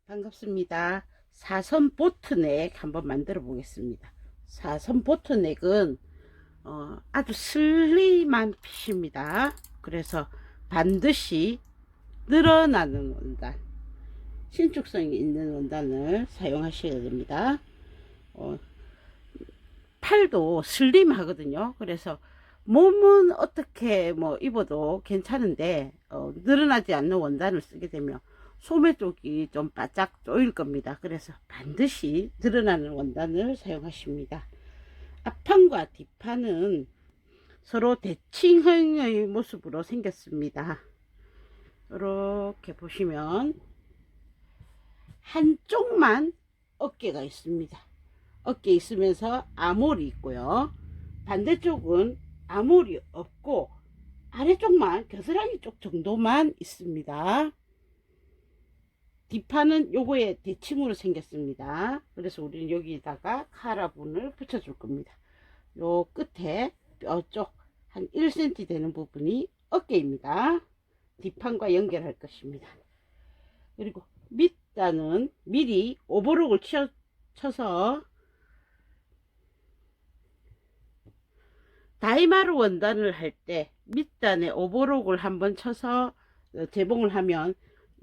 반갑습니다. 사선 보트넥 한번 만들어 보겠습니다. 사선 보트넥은 아주 슬림한 핏입니다. 그래서 반드시 늘어나는 원단, 신축성이 있는 원단을 사용하셔야 됩니다. 팔도 슬림하거든요. 그래서 몸은 어떻게 입어도 괜찮은데 늘어나지 않는 원단을 쓰게 되면 소매 쪽이 좀 바짝 조일 겁니다. 그래서 반드시 드러나는 원단을 사용하십니다. 앞판과 뒷판은 서로 대칭형의 모습으로 생겼습니다. 이렇게 보시면 한쪽만 어깨가 있습니다. 어깨 있으면서 아몰이 있고요. 반대쪽은 아몰이 없고 아래쪽만 겨드랑이 쪽 정도만 있습니다. 뒷판은 요거에 대칭으로 생겼습니다. 그래서 우리는 여기다가 카라분을 붙여 줄 겁니다. 요 끝에 뼈 쪽 한 1cm 되는 부분이 어깨입니다. 뒷판과 연결할 것입니다. 그리고 밑단은 미리 오버록을 쳐서 다이마루 원단을 할 때 밑단에 오버록을 한번 쳐서 재봉을 하면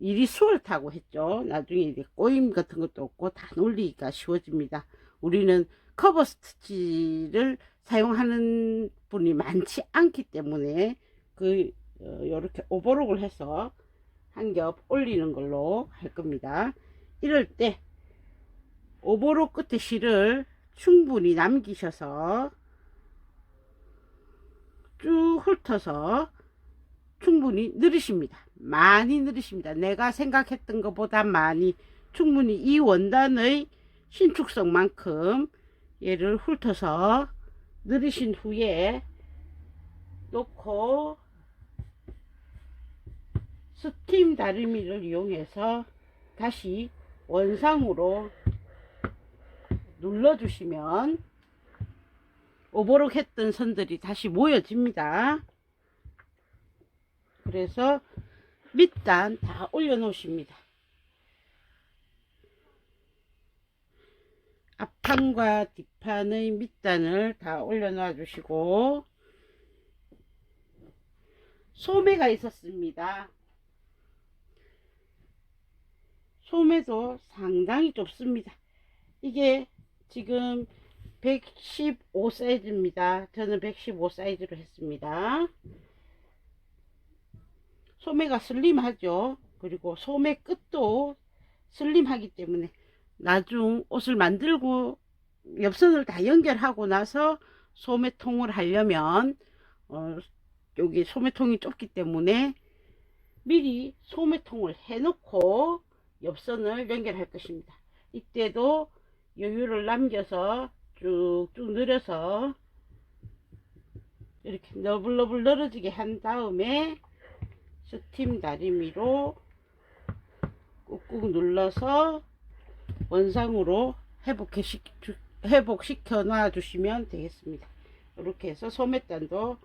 일이 수월하다고 했죠. 나중에 이제 꼬임 같은 것도 없고 다 놀리기가 쉬워집니다. 우리는 커버 스티치를 사용하는 분이 많지 않기 때문에 요렇게 오버록을 해서 한 겹 올리는 걸로 할 겁니다. 이럴 때 오버록 끝에 실을 충분히 남기셔서 쭉 훑어서 충분히 늘으십니다. 많이 늘으십니다. 내가 생각했던 것보다 많이 충분히 이 원단의 신축성만큼 얘를 훑어서 늘으신 후에 놓고 스팀 다리미를 이용해서 다시 원상으로 눌러주시면 오버록 했던 선들이 다시 모여집니다. 그래서 밑단 다 올려 놓으십니다. 앞판과 뒷판의 밑단을 다 올려 놔 주시고 소매가 있었습니다. 소매도 상당히 좁습니다. 이게 지금 115 사이즈입니다. 저는 115 사이즈로 했습니다. 소매가 슬림하죠. 그리고 소매 끝도 슬림하기 때문에 나중 옷을 만들고 옆선을 다 연결하고 나서 소매통을 하려면 여기 소매통이 좁기 때문에 미리 소매통을 해 놓고 옆선을 연결할 것입니다. 이때도 여유를 남겨서 쭉쭉 늘려서 이렇게 너블너블 늘어지게 한 다음에 스팀 다리미로 꾹꾹 눌러서 원상으로 회복시켜 놔 주시면 되겠습니다. 이렇게 해서 소매단도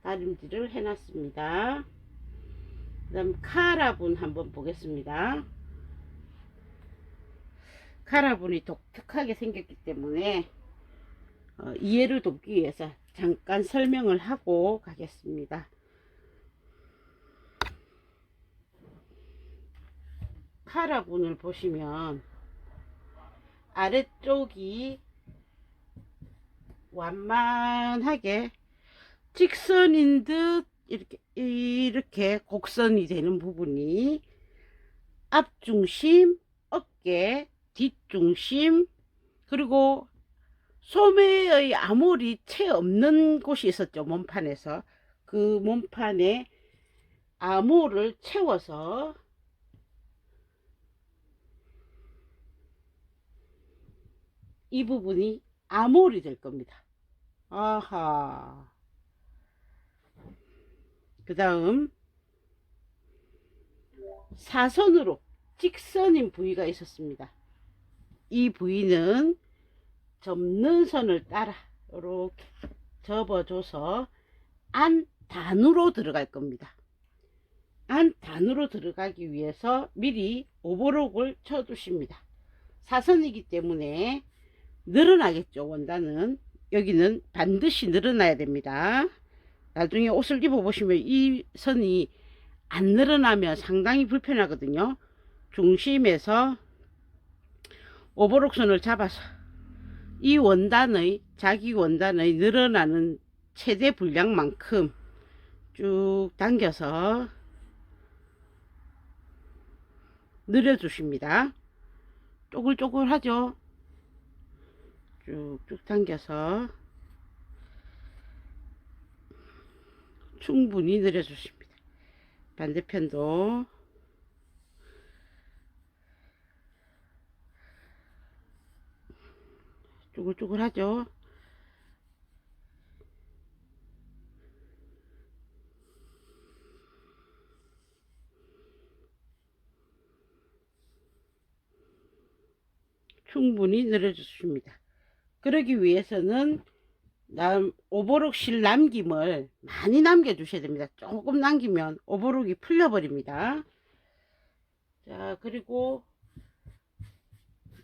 다림질을 해 놨습니다. 그 다음 카라분 한번 보겠습니다. 카라분이 독특하게 생겼기 때문에 이해를 돕기 위해서 잠깐 설명을 하고 가겠습니다. 카라분을 보시면 아래쪽이 완만하게 직선인 듯 이렇게 곡선이 되는 부분이 앞중심, 어깨, 뒷중심, 그리고 소매의 아몰이 채 없는 곳이 있었죠. 몸판에서 그 몸판에 아몰을 채워서 이 부분이 아몰이 될 겁니다. 아하. 그 다음 사선으로 직선인 부위가 있었습니다. 이 부위는 접는 선을 따라 이렇게 접어줘서 안 단으로 들어갈 겁니다. 안 단으로 들어가기 위해서 미리 오버록을 쳐 두십니다. 사선이기 때문에 늘어나겠죠. 원단은 여기는 반드시 늘어나야 됩니다. 나중에 옷을 입어 보시면 이 선이 안 늘어나면 상당히 불편하거든요. 중심에서 오버록선을 잡아서 이 원단의 자기 원단의 늘어나는 최대 분량만큼 쭉 당겨서 늘려주십니다. 쪼글쪼글하죠. 쭉쭉 당겨서 충분히 늘려주십니다. 반대편도 쪼글쪼글하죠. 충분히 늘려주십니다. 그러기 위해서는 오버록 실 남김을 많이 남겨 주셔야 됩니다. 조금 남기면 오버록이 풀려 버립니다. 자, 그리고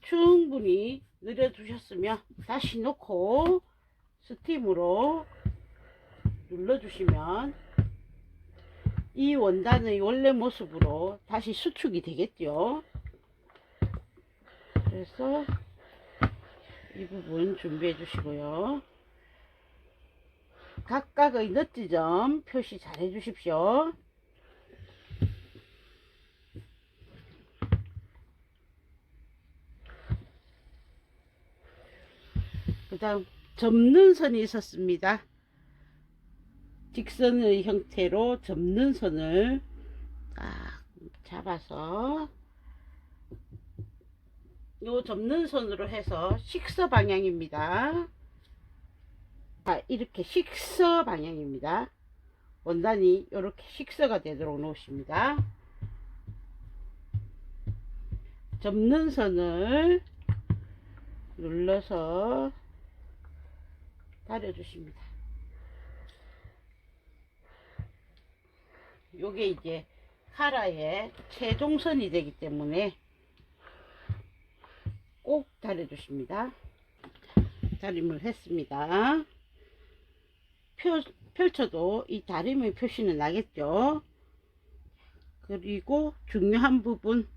충분히 늘려 두셨으면 다시 놓고 스팀으로 눌러 주시면 이 원단의 원래 모습으로 다시 수축이 되겠죠. 그래서 이 부분 준비해 주시고요. 각각의 너트점 표시 잘 해 주십시오. 그 다음 접는 선이 있었습니다. 직선의 형태로 접는 선을 딱 잡아서 요 접는 선으로 해서 식서 방향입니다. 이렇게 식서 방향입니다. 원단이 이렇게 식서가 되도록 놓으십니다. 접는 선을 눌러서 다려주십니다. 요게 이제 카라의 최종선이 되기 때문에 꼭 다려주십니다. 다림을 했습니다. 펼쳐도 이 다림의 표시는 나겠죠. 그리고 중요한 부분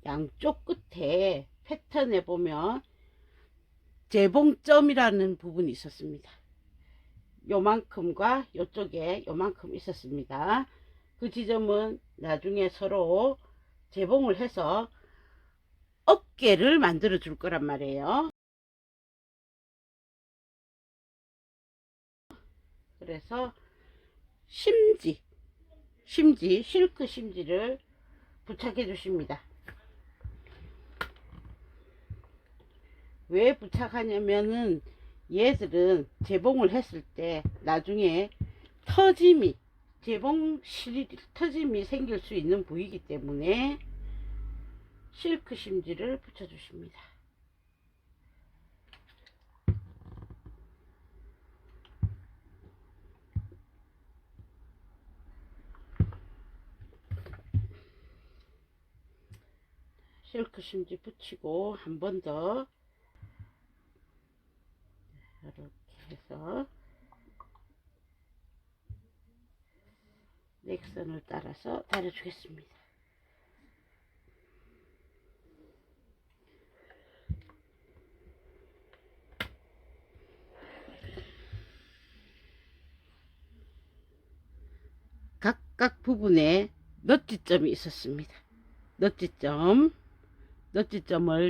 양쪽 끝에 패턴에 보면 재봉점이라는 부분이 있었습니다. 요만큼과 요쪽에 요만큼 있었습니다. 그 지점은 나중에 서로 재봉을 해서 어깨를 만들어 줄 거란 말이에요. 그래서 심지 실크 심지를 부착해 주십니다. 왜 부착하냐면은 얘들은 재봉을 했을 때 나중에 터짐이 터짐이 생길 수 있는 부위이기 때문에 실크 심지를 붙여 주십니다. 실크 심지 붙이고 한 번 더 이렇게 해서 넥선을 따라서 다려주겠습니다. 각각 부분에 너트점이 있었습니다. 너트점을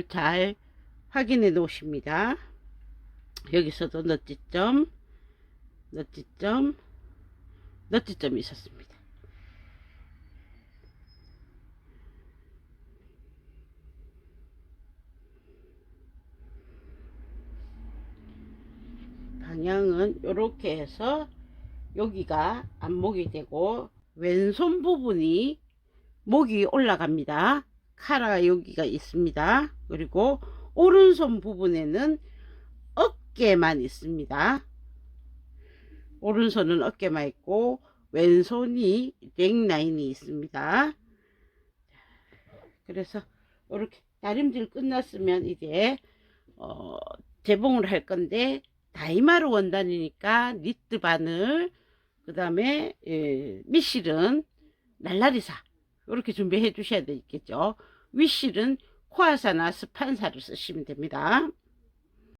잘 확인해 놓으십니다. 여기서도 너트점이 있었습니다. 방향은 이렇게 해서 여기가 안목이 되고 왼손 부분이 목이 올라갑니다. 카라가 여기가 있습니다. 그리고 오른손 부분에는 어깨만 있습니다. 오른손은 어깨만 있고 왼손이 넥라인이 있습니다. 그래서 이렇게 다림질 끝났으면 이제 재봉을 할 건데, 다이마루 원단이니까 니트 바늘, 그 다음에 밑실은 날라리사 이렇게 준비해 주셔야 되겠죠. 윗실은 코아사나 스판사를 쓰시면 됩니다.